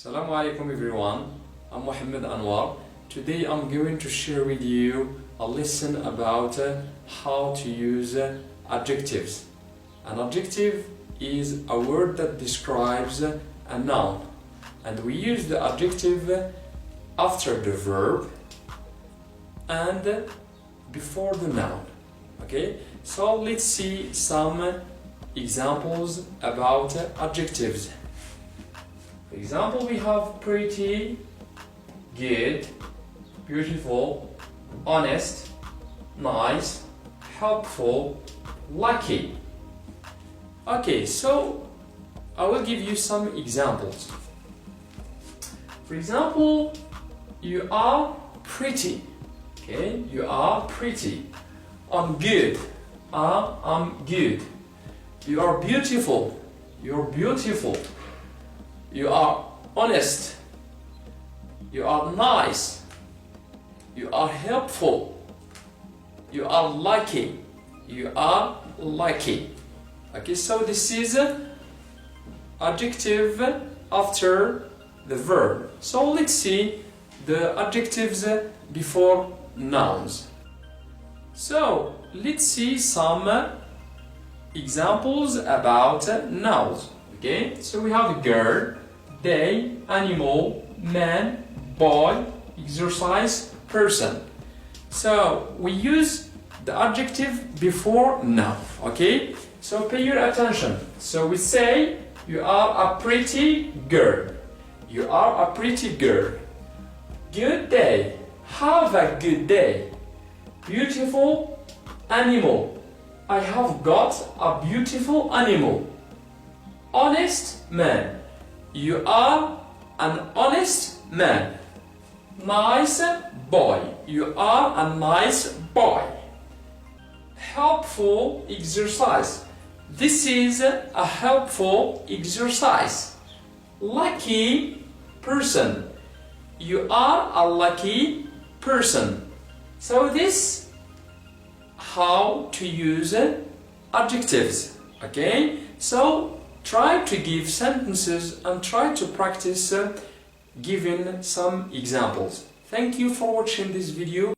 Assalamu alaikum everyone, I'm Mohamed Anwar. Today I'm going to share with you a lesson about how to use adjectives. An adjective is a word that describes a noun, and we use the adjective after the verb and before the noun. Okay, so let's see some examples about adjectives. For example, we have pretty, good, beautiful, honest, nice, helpful, lucky. Okay, so I will give you some examples. For example, you are pretty. Okay, you are pretty. I'm good. I'm good. You are beautiful. You're beautiful. You are honest. You are nice. You are helpful. You are lucky. You are lucky. Okay, so this is adjective after the verb. So let's see the adjectives before nouns. So let's see some examples about nouns. Okay, so we have girl, day, animal, man, boy, exercise, person. So we use the adjective before noun. Okay, so pay your attention. So we say you are a pretty girl. You are a pretty girl. Good day. Have a good day. Beautiful animal. I have got a beautiful animal. Honest man. You are an honest man. Nice boy. You are a nice boy. Helpful exercise. This is a helpful exercise. Lucky person. You are a lucky person. So this how to use adjectives. Okay, so try to give sentences and try to practice giving some examples. Thank you for watching this video.